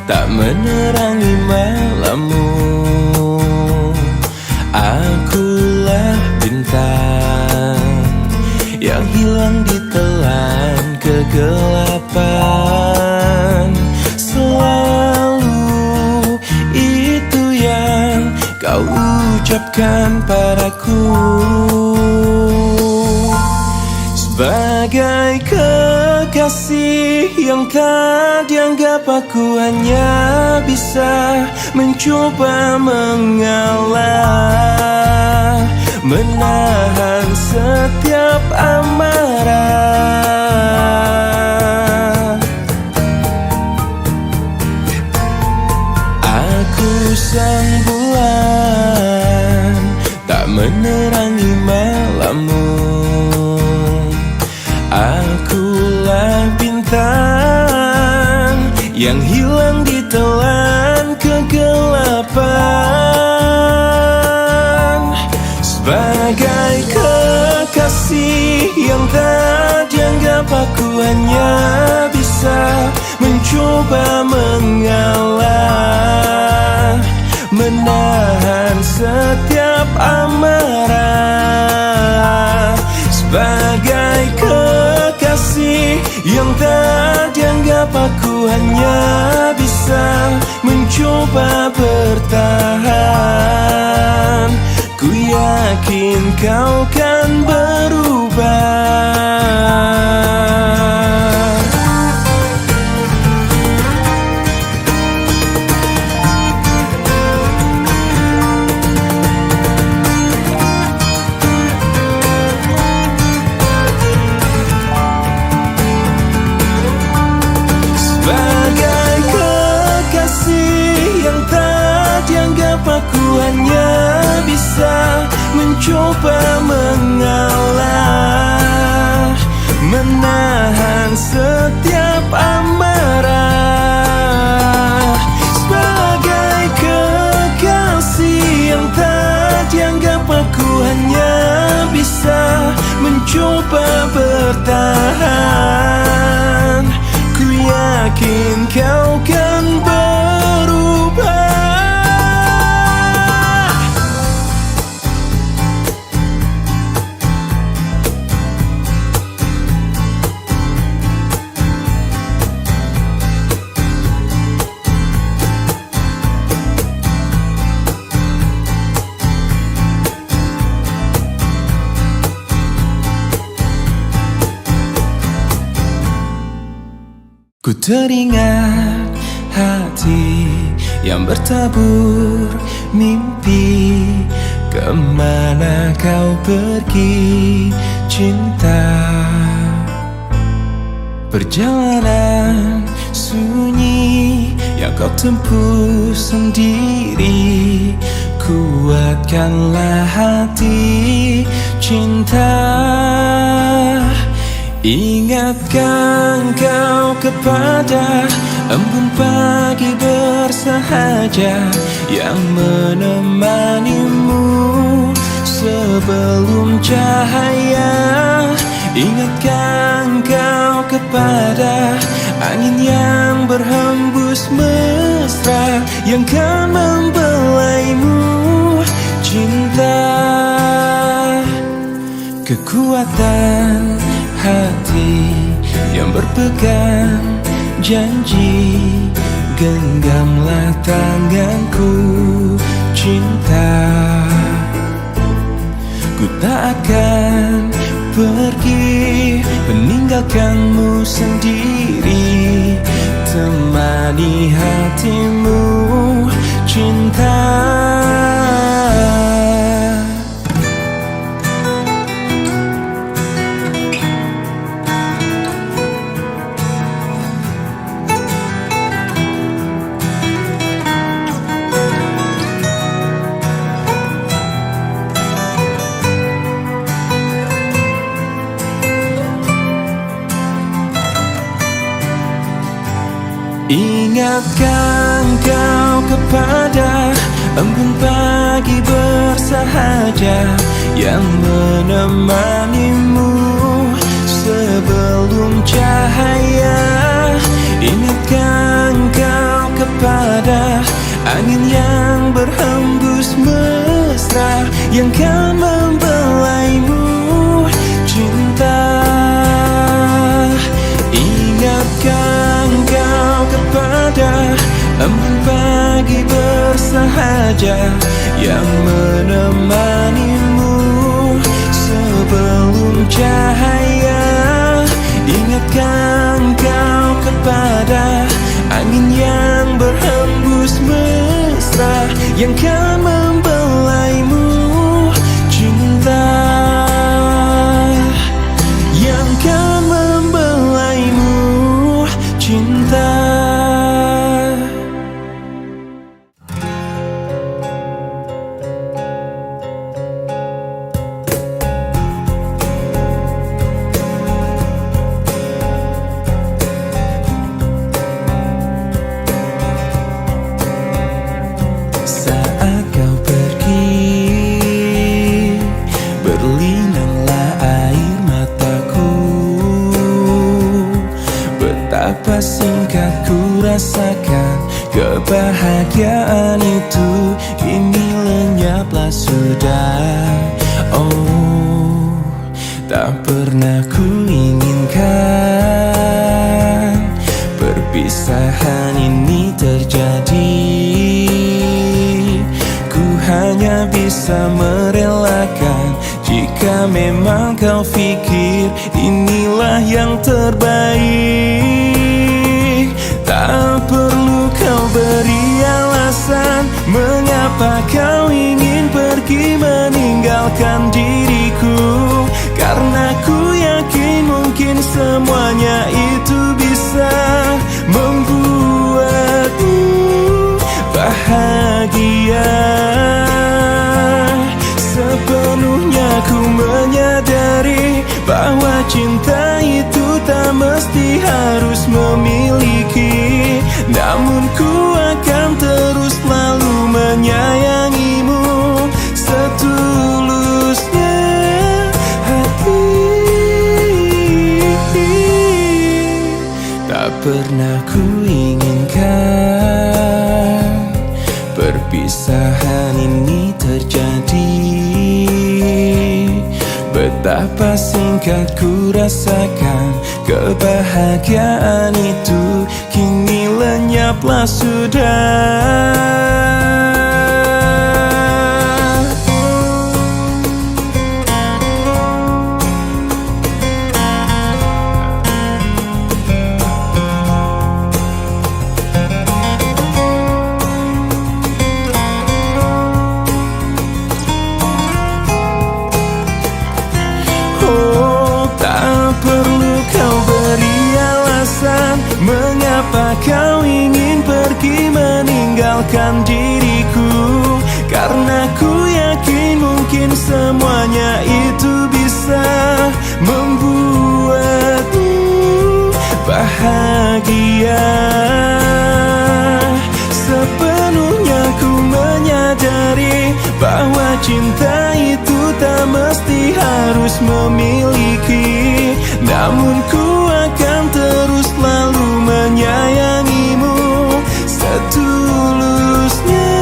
tak menerangi malammu. Akulah bintang yang hilang ditelan kegelapan. Selalu itu yang kau ucapkan padaku. Sebagai kekasih yang tak dianggap, aku hanya bisa mencoba mengalah, menahan setiap amarah. Aku sang bulan, tak menerangi malammu. Akulah bintang yang hilang ditelan kegelapan. Sebagai kekasih yang tak dianggap, aku hanya bisa mencoba mengalah, menahan setiap amarah. Sebagai kekasih yang tak dianggap, aku hanya bisa mencoba bertahan. Ku yakin kau kan berubah. Sebagai kekasih yang tak dianggap, aku hanya bisa mencoba mengalah, menahan setiap amarah. Sebagai kekasih yang tak dianggap, aku hanya bisa mencoba bertahan. Ku yakin kau kan berubah. Ku teringat hati yang bertabur mimpi. Kemana kau pergi cinta? Perjalanan sunyi yang kau tempuh sendiri. Kuatkanlah hati cinta. Ingatkan kau kepada embun pagi bersahaja yang menemanimu sebelum cahaya. Ingatkan kau kepada angin yang berhembus mesra yang kan membelaimu cinta. Kekuatan hati yang berpegang janji, genggamlah tanganku cinta. Ku tak akan pergi meninggalkanmu sendiri. Temani hatimu cinta. Ingatkan kau kepada embun pagi bersahaja yang menemanimu sebelum cahaya. Ingatkan kau kepada embun pagi bersahaja yang menemanimu sebelum cahaya. Ingatkan kau kepada angin yang berhembus mesra yang kan membelaimu, cinta yang kan membelaimu, cinta. Saat kau pergi, berlinanglah air mataku. Betapa singkat ku rasakan kebahagiaan itu, kini lenyaplah sudah. Oh, tak pernah ku inginkan perpisahan ini terjadi. Hanya bisa merelakan jika memang kau pikir inilah yang terbaik. Tak perlu kau beri alasan mengapa kau ingin pergi meninggalkan diriku, karena ku yakin mungkin semuanya itu bisa membuatmu bahagia. Sepenuhnya ku menyadari bahwa cinta itu tak mesti harus memiliki, namun ku akan terus selalu menyayangimu setulusnya hati. Tak pernah ku inginkan perpisahan ini terjadi. Betapa singkat ku rasakan kebahagiaan itu, kini lenyaplah sudah. Mengapa kau ingin pergi meninggalkan diriku, karena ku yakin mungkin semuanya itu bisa membuatmu bahagia. Sepenuhnya ku menyadari bahwa cinta itu tak mesti harus memiliki, namun ku akan terus selalu menyayangimu setulusnya.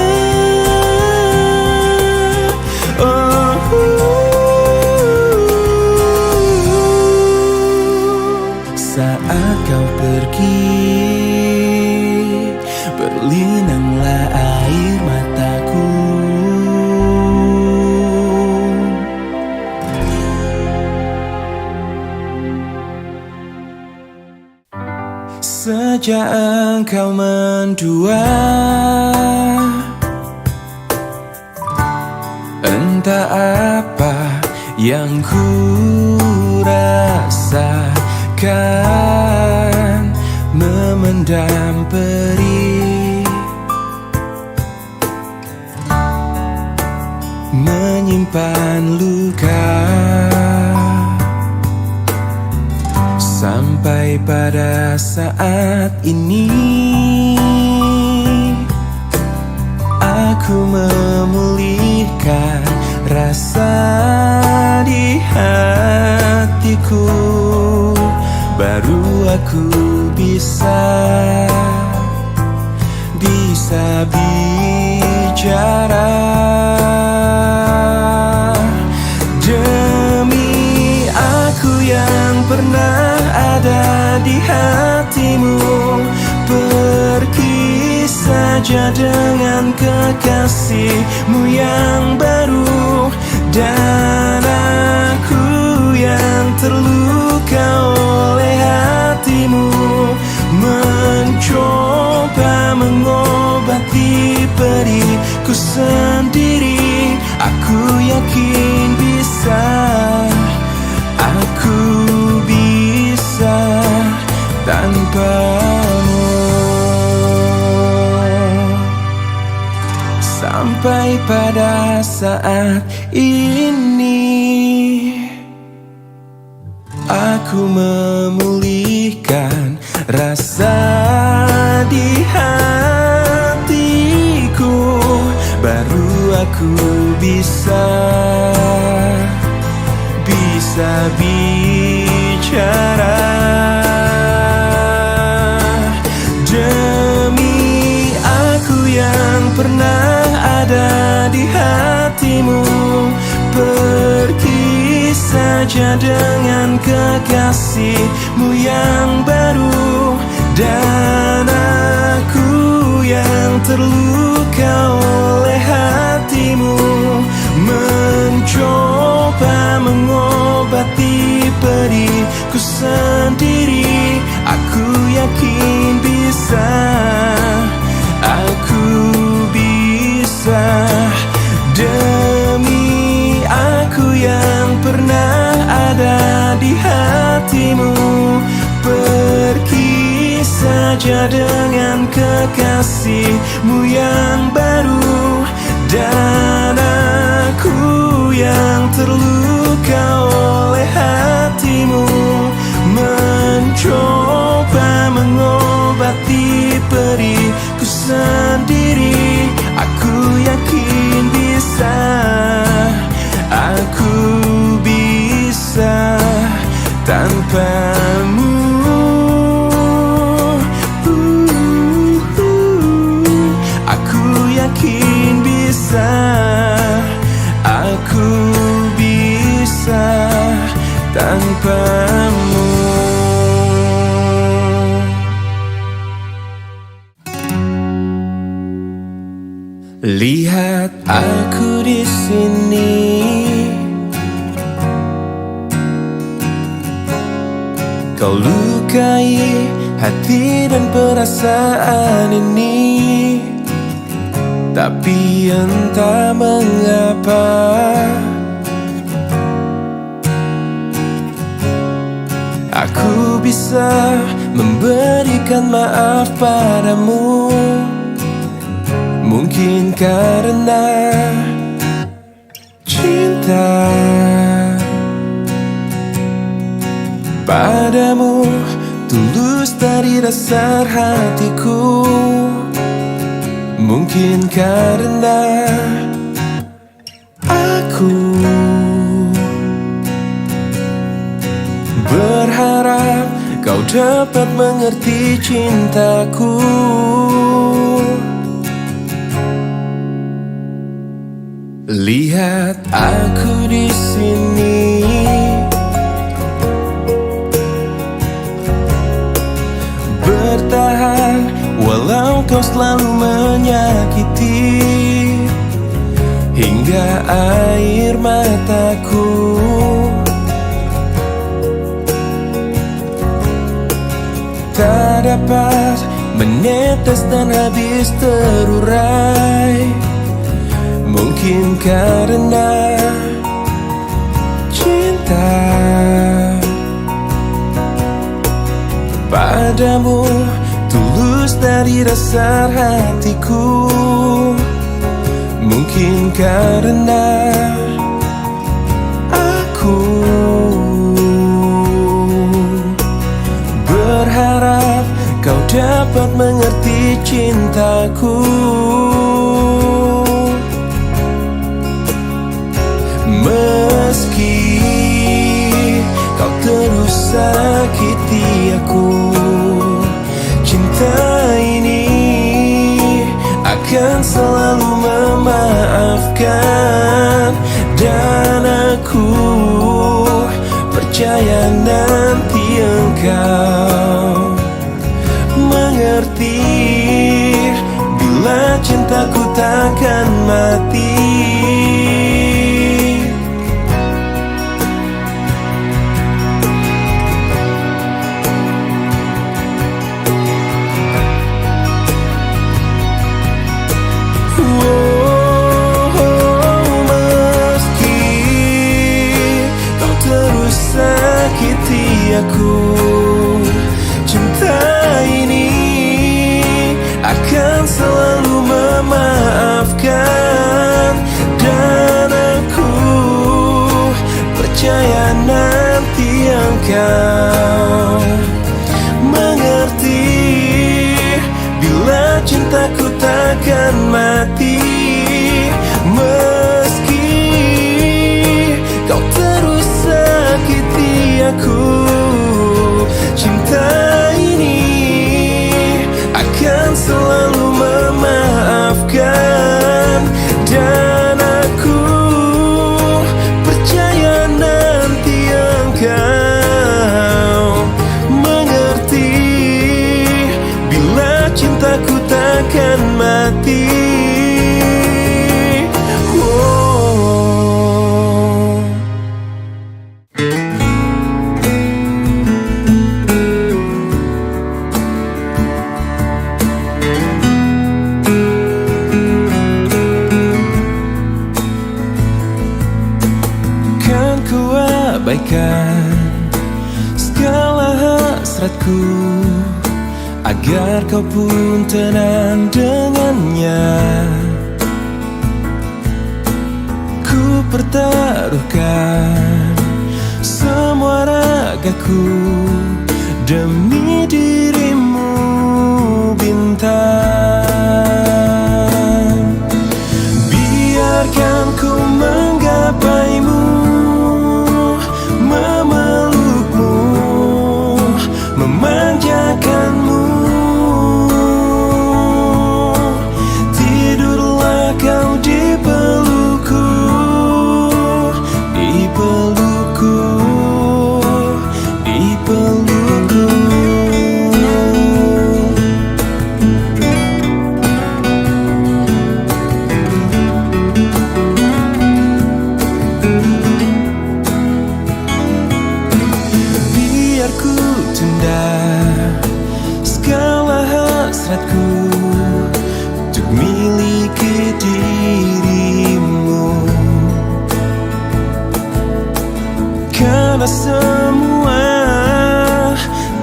Oh, saat kau pergi, berlinanglah air mataku. Sejak engkau mendua, entah apa yang ku rasakan, memendam perih, menyimpan luka, sampai pada saat ini aku memulihkan rasa di hatiku. Baru aku bisa bicara. Demi aku yang pernah ada di hatimu, pergi saja dengan kekasihmu yang baru. Dan aku yang terluka oleh hatimu, mencoba mengobati periku sendiri. Aku yakin bisa, aku bisa tanpamu. Sampai pada saat ini aku memulihkan rasa di hatiku. Baru aku bisa bicara. Demi aku yang pernah ada di hatimu, pergi saja dengan kekasihmu yang baru. Dan aku yang terluka oleh hatimu, mencoba mengobati periku sendiri. Aku yakin bisa, aku bisa. Demi aku yang pernah ada di hatimu, pergi saja dengan kekasihmu yang baru. Dan aku yang terluka oleh hatimu, mencoba mengobati periku sendiri. Aku yakin bisa, aku bisa tanpamu. Aku yakin bisa, aku bisa tanpamu. Lihat aku di sini, kau lukai hati dan perasaan ini. Tapi entah mengapa aku bisa memberikan maaf padamu. Mungkin karena cinta padamu tulus dari dasar hatiku. Mungkin karena aku berharap kau dapat mengerti cintaku. Lihat aku di sini, bertahan walau kau selalu menyakiti, hingga air mataku tak dapat menetes dan habis terurai. Mungkin karena cinta padamu tulus dari dasar hatiku. Mungkin karena aku berharap kau dapat mengerti cintaku. Meski kau terus sakiti aku, cinta ini akan selalu memaafkan. Dan aku percaya nanti engkau mengerti bila takkan mati. Meski kau terus sakiti aku, cinta ini akan selalu memaafkan. Dan aku percaya nanti engkau mengerti bila cintaku takkan mati. Kan ku abaikan segala hasratku agar kau pun tenang dengannya. Ku pertaruhkan semua ragaku demi dirimu, bintang. Biarkan ku menggapaimu, memelukmu, memanjakanmu. Tidurlah kau di pelukku, di pelukku, di pelukku. Biar ku tunda segala hasratku untuk miliki dirimu, karena semua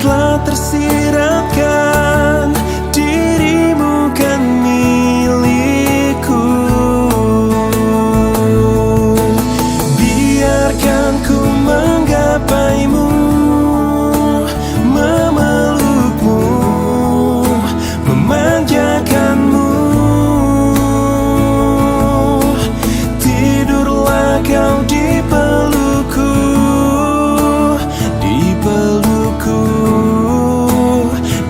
telah tersiratkan, dirimu kan milikku. Biarkan ku menggapaimu, memelukmu, memanjakanmu. Tidurlah kau di pelukku, di pelukku,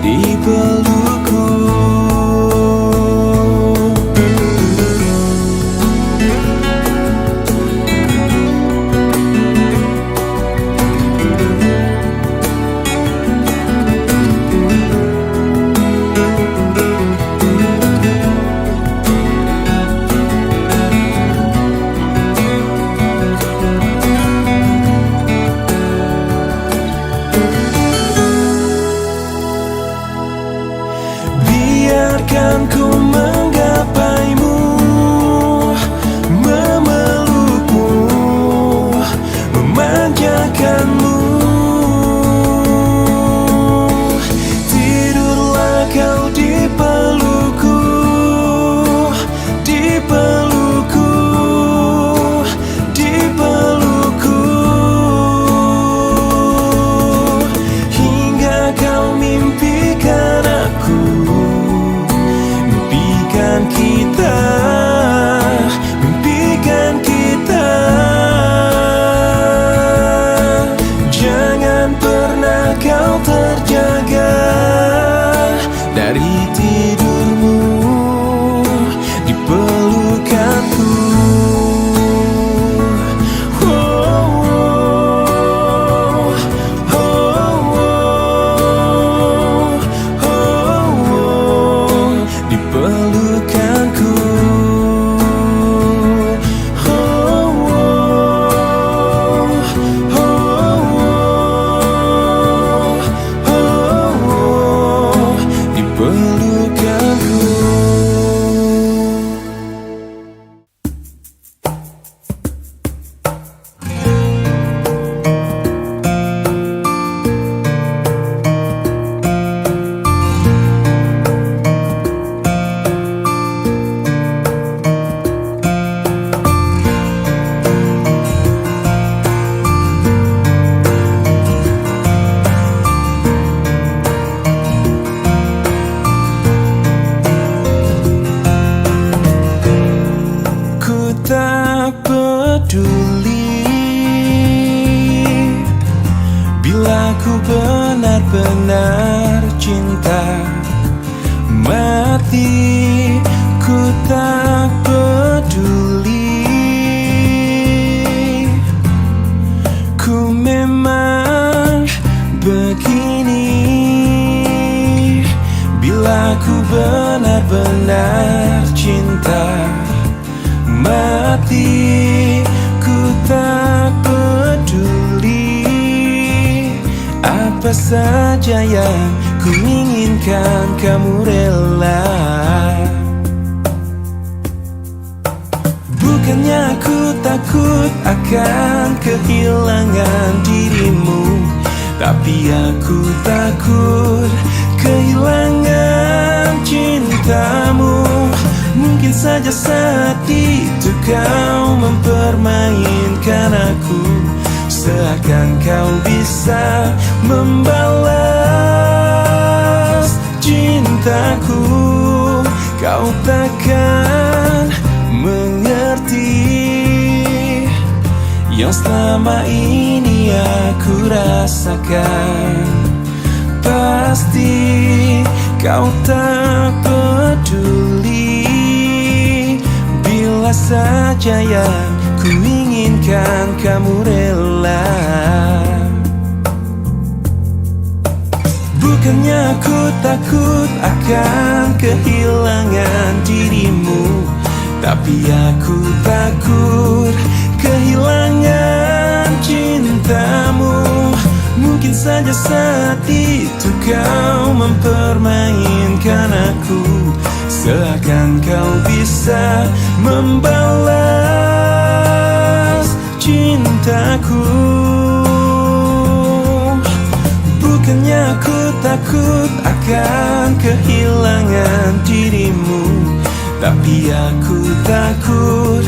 di pelukku. Biarkan ku menggapaimu, memelukmu, memanjakanmu. Tidurlah kau di pelukku, di pelukku, di pelukku. Hingga kau mimpikan aku, mimpikan kita, mimpikan kita. Jangan pernah kau terjaga dari tidurmu di pelukanku. Di pelukanku. Di pelukanku. mati, ku tak peduli. Ku memang begini. Bila ku benar-benar cinta, mati, ku tak peduli. Apa saja yang ku inginkan, kamu rela. Bukannya aku takut akan kehilangan dirimu, tapi aku takut kehilangan cintamu. Mungkin saja saat itu kau mempermainkan aku, seakan kau bisa membalas cintaku. Kau takkan mengerti yang selama ini aku rasakan. Pasti kau tak peduli. Bila saja yang ku inginkan, kamu rela. Bukannya aku takut akan kehilangan dirimu, tapi aku takut kehilangan cintamu. Mungkin saja saat itu kau mempermainkan aku, seakan kau bisa membalas cintaku. Bukannya aku takut akan kehilangan dirimu, tapi aku takut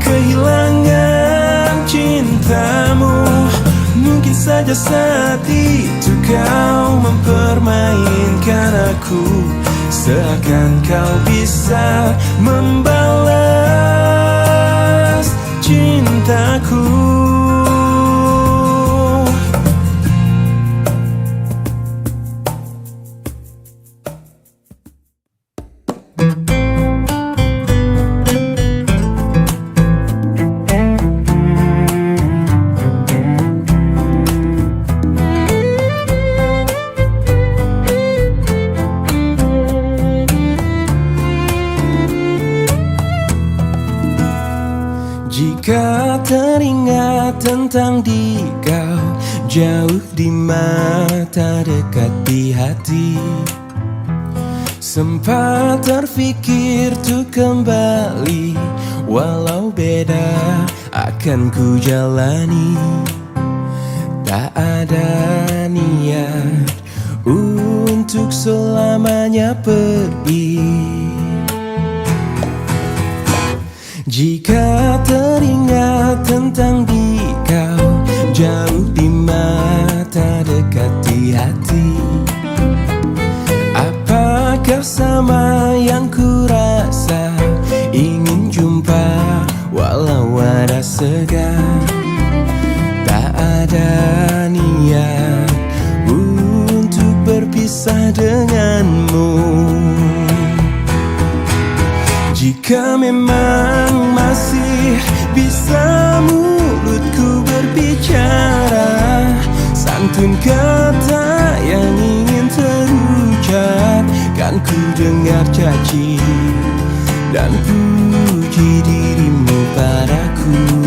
kehilangan cintamu. Mungkin saja saat itu kau mempermainkan aku, seakan kau bisa membalas cintaku. Jika teringat tentang di kau, jauh di mata, dekat di hati, sempat terfikir tuh kembali, walau beda akan ku jalani. Tak ada niat untuk selamanya pergi. Jika teringat tentang di kau, jauh di mata, dekat di hati, apakah sama yang ku rasa? Ingin jumpa walau ada segan. Tak ada niat untuk berpisah denganmu. Jika memang masih bisa mulutku berbicara, santun kata yang ingin terucap, kan ku dengar caci dan puji dirimu padaku.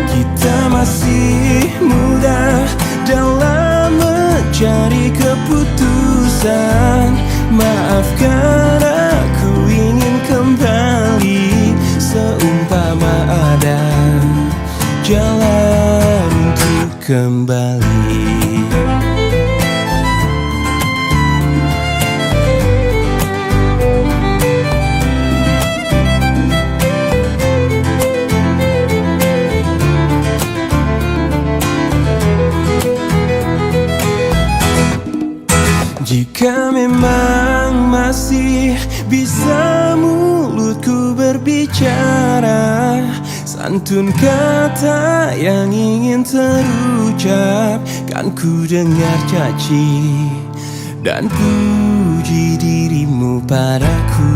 Kita masih muda dalam mencari keputusan. Maafkan aku ingin kembali, seumpama ada jalan untuk kembali. Jika memang masih bisa mulutku berbicara, santun kata yang ingin terucap, kan ku dengar caci dan puji uji dirimu padaku.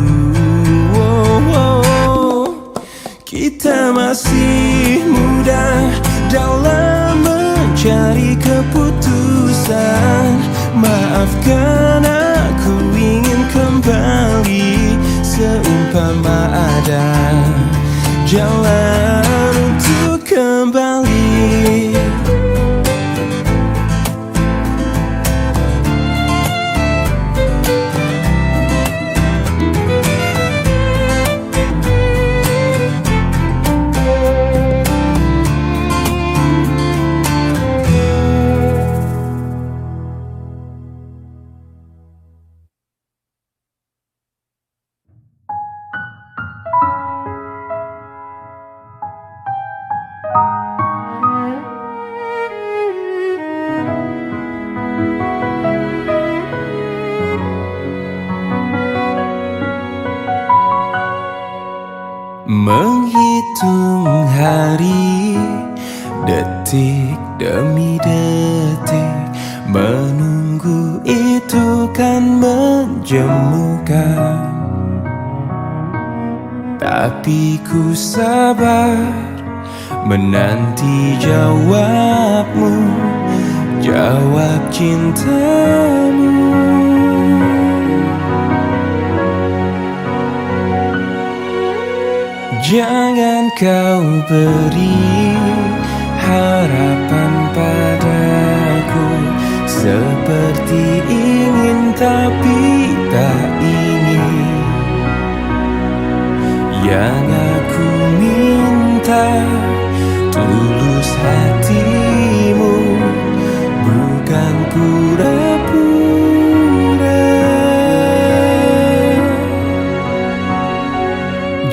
Kita masih muda dalam mencari keputusan. Maafkan aku ingin kembali seumpama ada jalan untuk kembali. Menghitung hari, detik demi detik, menunggu itu kan menjemukan. Tapi ku sabar menanti jawabmu, jawab cintamu. Jangan kau beri harapan padaku, seperti ingin tapi tak ingin. Yang aku minta tulus hatimu, bukan pura-pura.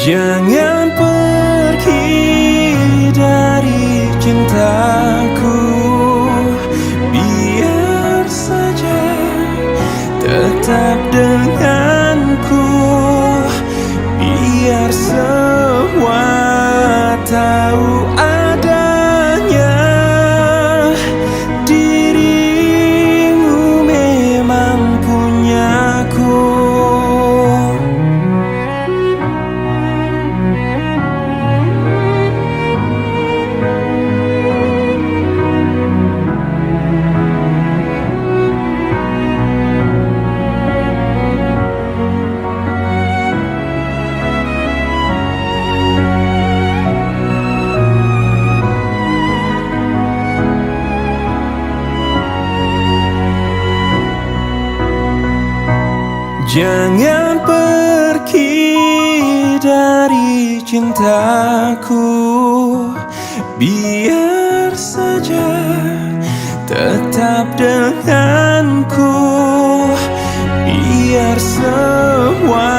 Jangan pergi dari cintaku, biar saja tetap denganku, biar semua tahu adanya dirimu memang punyaku. Jangan pergi dari cintaku, biar saja tetap denganku, biar semua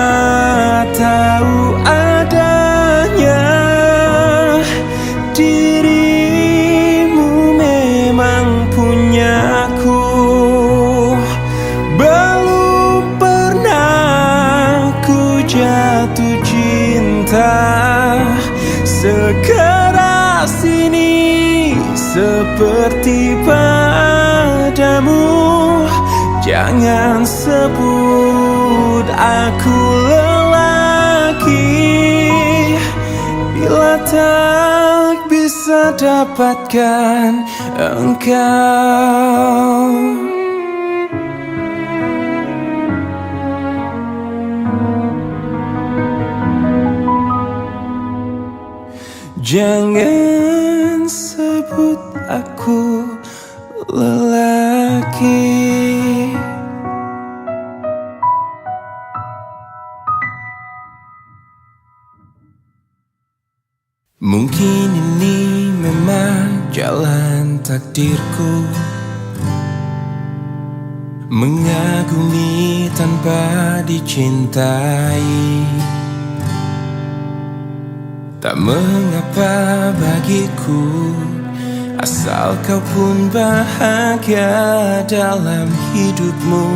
tahu adanya dirimu memang punyaku. Jatuh cinta sekeras ini seperti padamu. Jangan sebut aku lelaki bila tak bisa dapatkan engkau. Jangan sebut aku lelaki. Mungkin ini memang jalan takdirku, mengagumi tanpa dicintai. Tak mengapa bagiku, asal kau pun bahagia dalam hidupmu,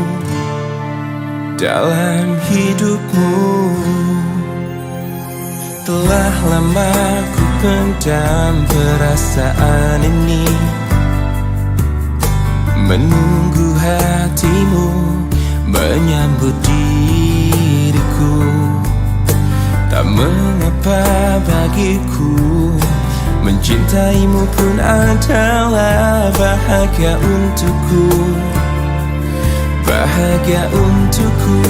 dalam hidupmu. Telah lama ku pendam perasaan ini, menunggu hatimu menyambut diriku. Tak mengapa bagiku, mencintaimu pun adalah bahagia untukku, bahagia untukku.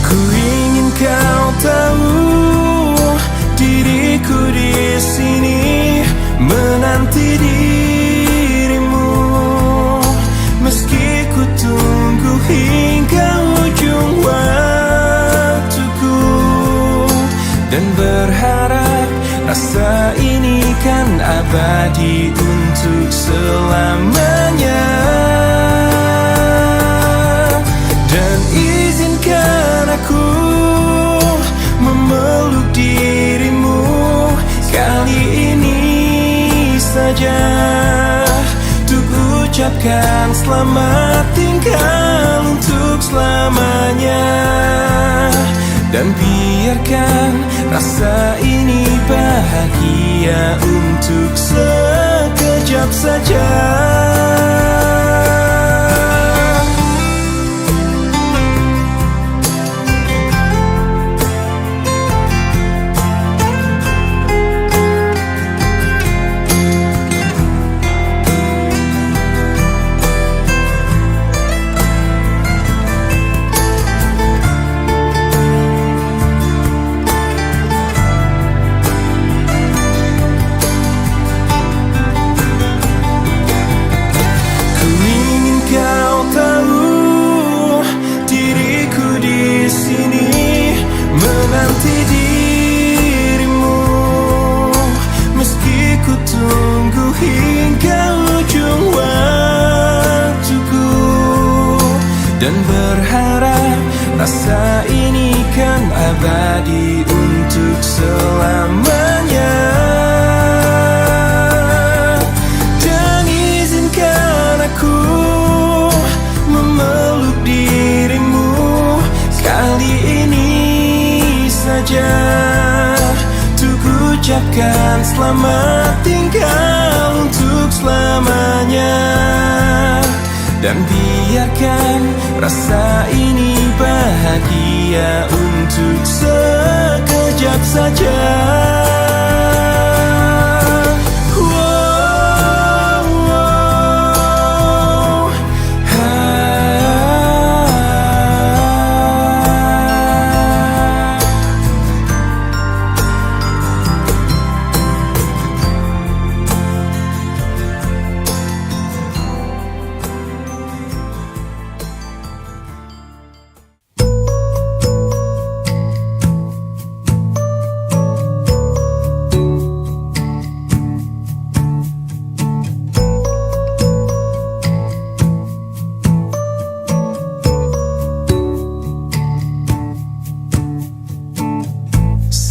Ku ingin kau tahu, diriku di sini menanti dirimu, meski ku tunggu hingga ujung waktuku, dan berharap rasa ini kan abadi untuk selamanya. Dan izinkan aku memeluk dirimu kali ini saja, untuk ucapkan selamat tinggal untuk selamanya. Dan biarkan rasa ini bahagia untuk sekejap saja. Menanti dirimu, meski ku tunggu hingga ujung waktuku, dan berharap rasa ini kan abadi untuk selamanya. Dan izinkan aku memeluk dirimu kali ini saja, untuk ucapkan selamat tinggal untuk selamanya. Dan biarkan rasa ini bahagia untuk sekejap saja.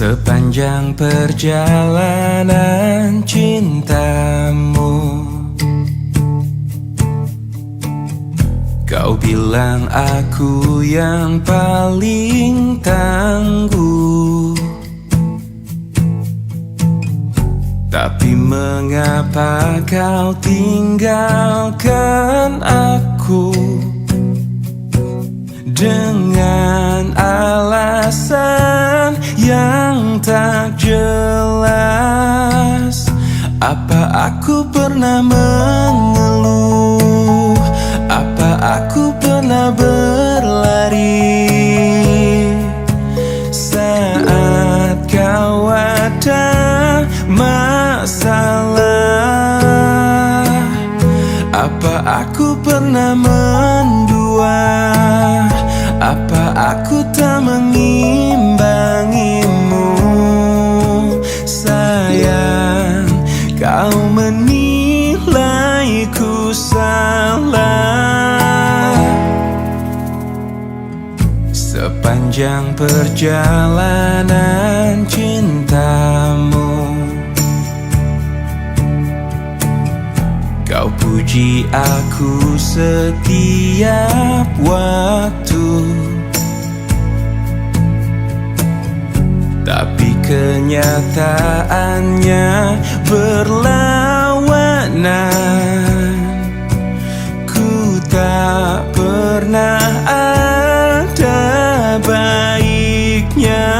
Sepanjang perjalanan cintamu, kau bilang aku yang paling tangguh. Tapi mengapa kau tinggalkan aku dengan alasan yang tak jelas? Apa aku pernah mengeluh? Apa aku pernah berlari saat kau ada masalah? Apa aku pernah mendua? Apa aku tak mengimbangimu? Sayang, kau menilaiku salah. Sepanjang perjalanan cintamu, kau puji aku setiap waktu, tapi kenyataannya berlawanan. perjalanan ku tak pernah ada baiknya.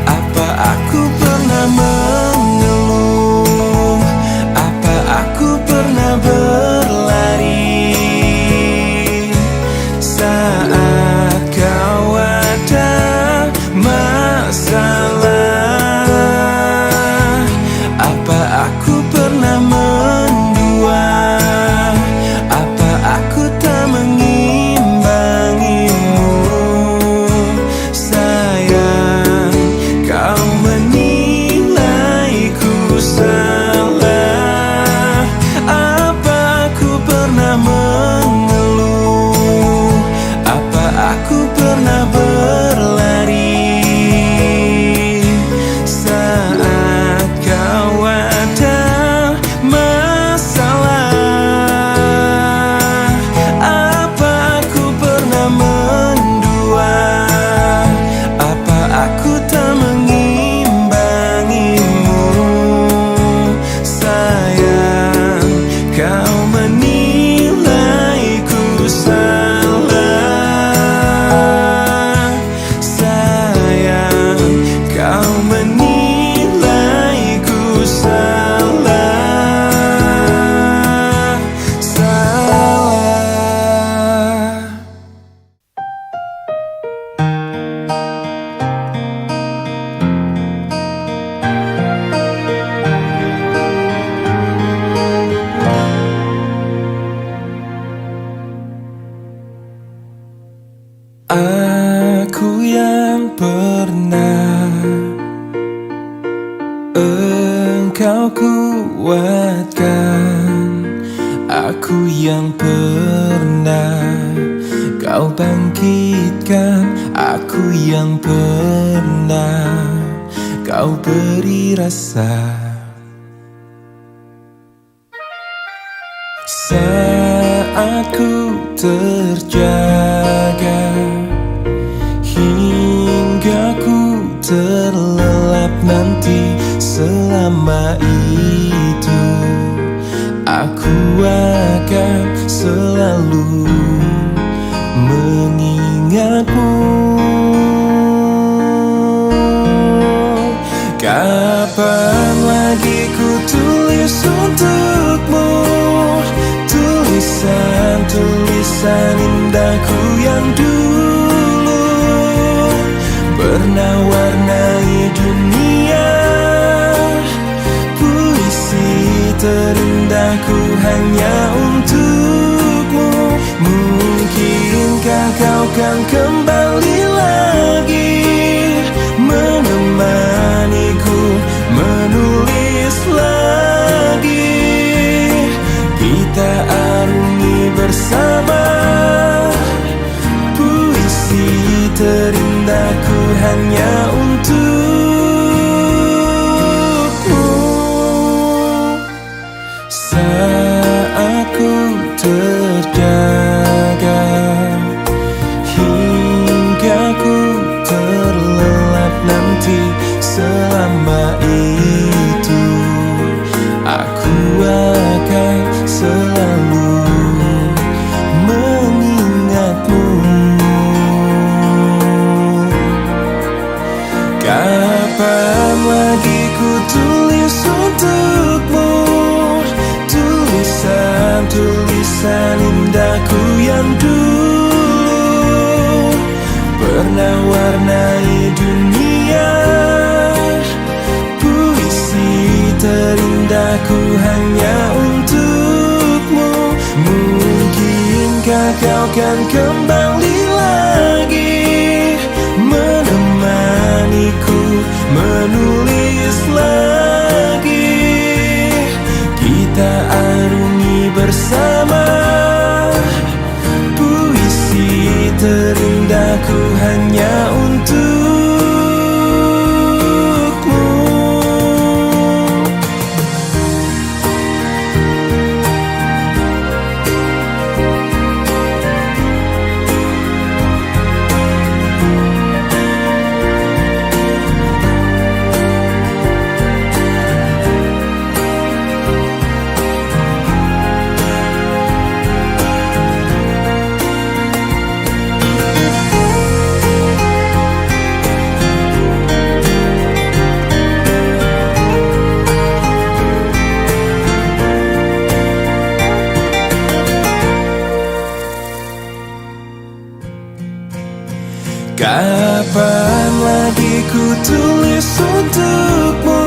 Apa aku pernah mengeluh? Apa aku pernah berlari saat kau ada masalah? Apa aku pernah mendua? Apa aku tak mengimbangimu? Sayang, kau menilaiku salah. Apa aku pernah mengeluh? Apa aku pernah berlari saat kau ada masalah? Apa aku pernah mendua? Apa aku tak mengimbangimu? Sayang, kau menilaiku salah. Sayang, kau menilaiku salah. Salah. Aku yang pernah engkau kuatkan, aku yang pernah kau bangkitkan, aku yang pernah kau beri rasa. Saat ku terjaga hingga ku terlelap nanti, selama itu aku akan selalu mengingatmu. Kapan lagi ku tulis untukmu tulisan-tulisan indahku yang dulu pernah warnai dunia. Puisi terindahku hanya untukmu. Mungkinkah kau kan kembali lagi menemaniku menulis lagi? Kita arungi bersama puisi terindahku hanya untukmu. Saat ku terjaga hingga ku terlelap nanti, selama itu aku akan selalu mengingatmu. Kapan lagi ku tulis untukmu tulisan-tulisan indahku yang dulu pernah warnai dunia. Puisi terindahku hanya untukmu. Mungkinkah kau kan kembali lagi menemaniku menulis lagi? Kita arungi bersama puisi terindahku hanya untukmu. ku tulis untukmu,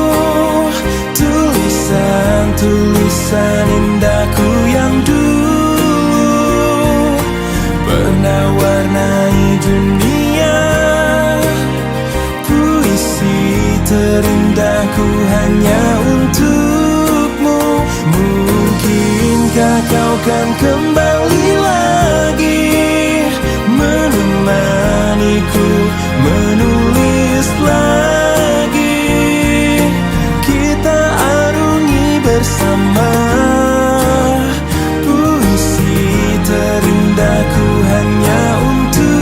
tulisan-tulisan indahku yang dulu pernah warnai dunia. Puisi terindahku hanya untukmu. Mungkinkah kau kan kembali lagi menemaniku menulis lagi, kita arungi bersama puisi terindahku hanya untukmu.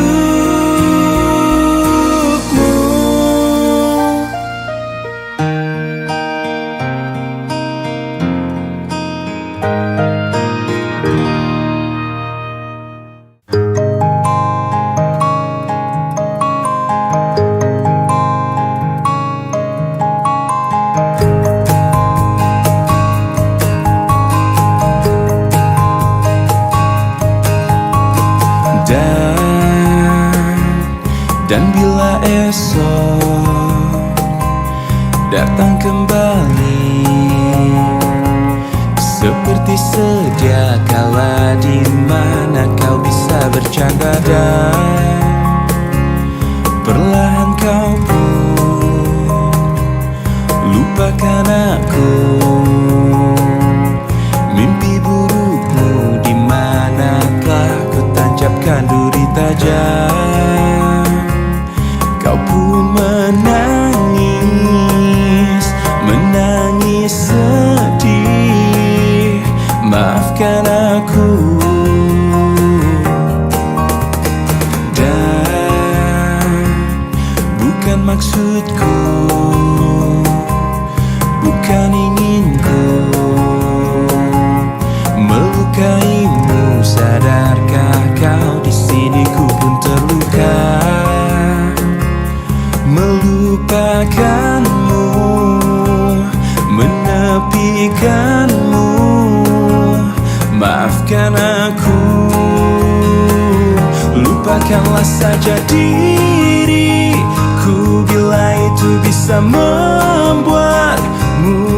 Dan bila esok datang kembali seperti sedia kala, di mana kau bisa bercanda dan perlahan kau pun lupakan aku. Mimpi burukmu di manakah ku tancapkan duri tajam. Kau pun menangis, menangis sedih. Maafkan aku. Dan bukan maksudku, bukan inginku melukaimu. Sadarkah kau di sini ku pun terluka, melupakanmu, menepikanmu. Maafkan aku. Lupakanlah saja diriku bila itu bisa membuatmu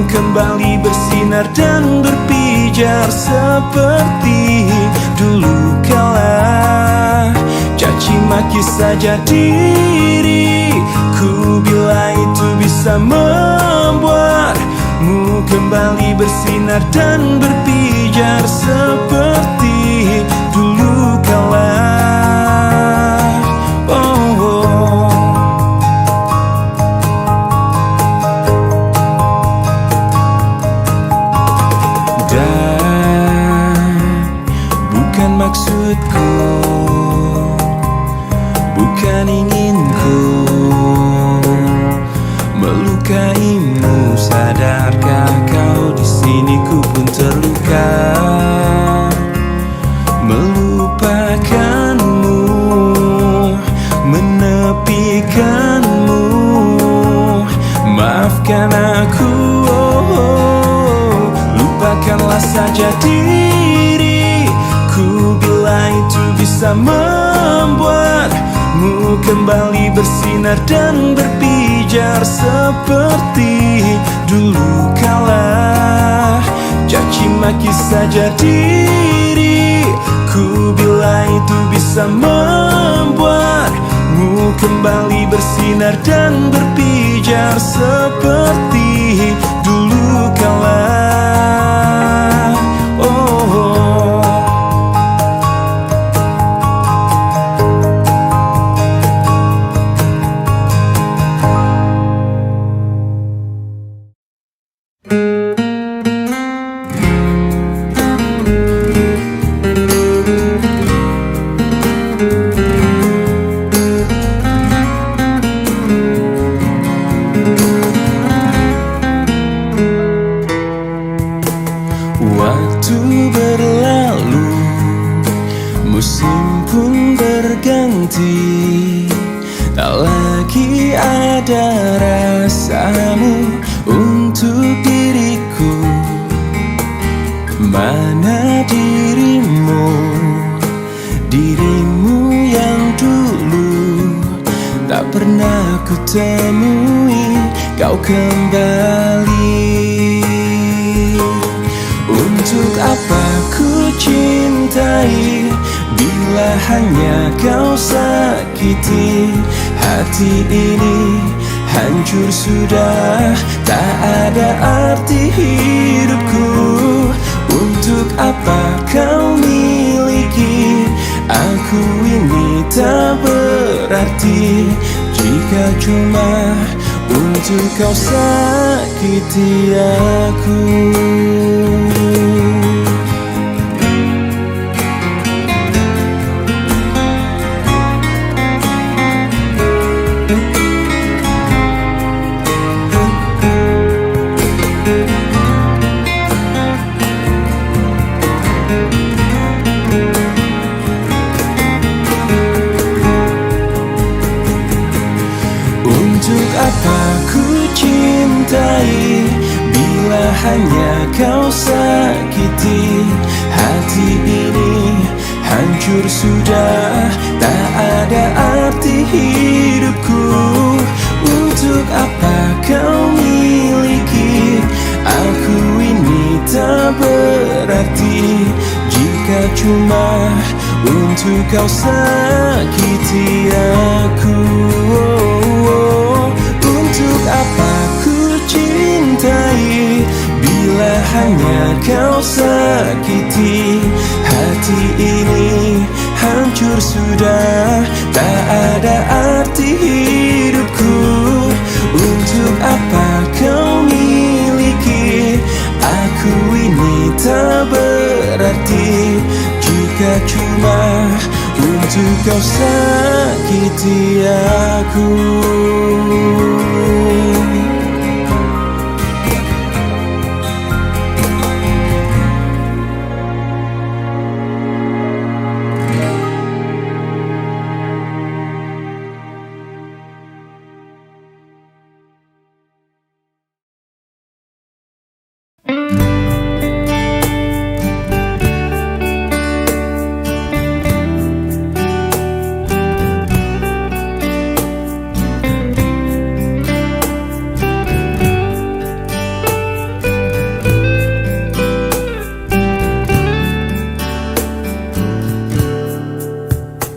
kembali bersinar dan berpijar seperti dulu kala. Caci maki saja diriku bila itu bisa membuatmu kembali bersinar dan berpijar seperti dulu kala. Dan bukan maksudku, bukan inginku melukaimu. Sadarkah kau di sini ku pun terluka, melupakanmu, menepikanmu. Maafkan aku. Lupakanlah saja diriku bila itu bisa membuatmu kembali bersinar dan berpijar seperti dulu kala. Caci maki saja diriku bila itu bisa membuatmu kembali bersinar dan berpijar seperti dulu kala. Waktu berlalu, musim pun berganti. Tak lagi ada rasamu untuk diriku. Mana dirimu, dirimu yang dulu tak pernah ku temui kau kembali. Untuk apa ku cintai bila hanya kau sakiti? Hati ini hancur sudah, tak ada arti hidupku. Untuk apa kau miliki aku ini tak berarti jika cuma untuk kau sakiti aku. Untuk apa ku cintai bila hanya kau sakiti? Hati ini hancur sudah, tak ada arti hidupku. Untuk apa kau miliki aku ini tak berarti jika cuma untuk kau sakiti aku. Untuk apa ku cintai bila hanya kau sakiti? Hati ini hancur sudah, tak ada arti hidupku. Untuk apa kau miliki aku ini tak berarti jika cuma untuk kau sakiti aku.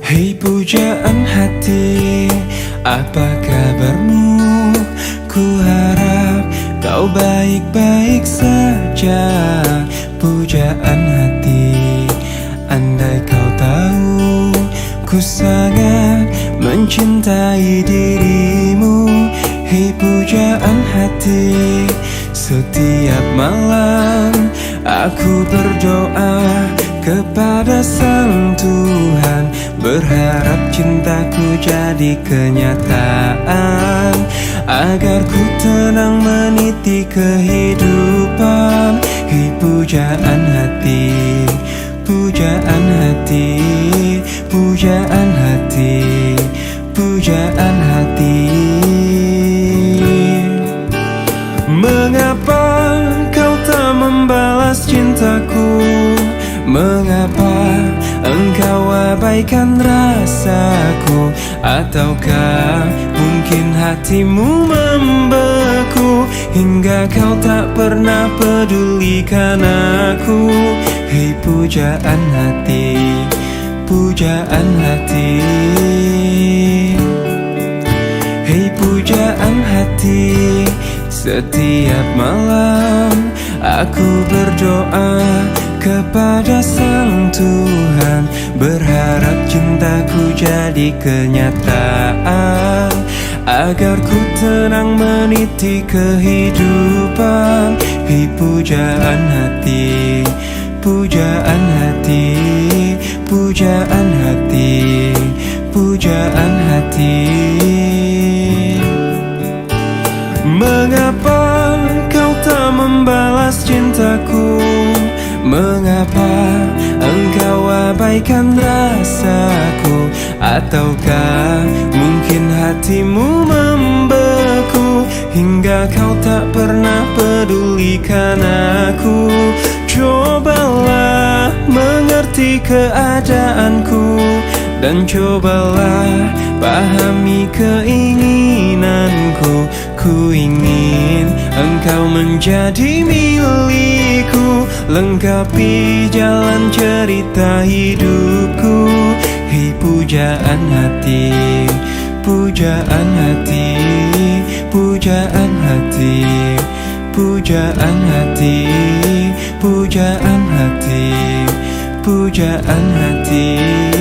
Hei pujaan hati, apa kabarmu? Ku harap kau baik-baik saja. Pujaan hati, andai kau tahu ku sangat mencintai dirimu. Hei pujaan hati, setiap malam aku berdoa kepada Sang Tuhan, berharap cintaku jadi kenyataan, agar ku tenang meniti kehidupan. Hei pujaan hati, pujaan hati, pujaan hati, pujaan hati. Mengapa kau tak membalas cintaku? Mengapa engkau abaikan rasaku? Ataukah mungkin hatimu membeku hingga kau tak pernah pedulikan aku? Hei pujaan hati, pujaan hati. Hei pujaan hati, setiap malam aku berdoa kepada Sang Tuhan, berharap cintaku jadi kenyataan, agar ku tenang meniti kehidupan. Hei pujaan hati, pujaan hati, pujaan hati, pujaan hati. Mengapa kau tak membalas cintaku? Mengapa engkau abaikan rasaku? Ataukah mungkin hatimu membeku hingga kau tak pernah pedulikan aku? Cobalah mengerti keadaanku, Dan cobalah pahami keinginanku. Ku ingin engkau menjadi milikku, lengkapi jalan cerita hidupku. Hei pujaan hati, pujaan hati, pujaan hati, pujaan hati, pujaan hati, pujaan hati.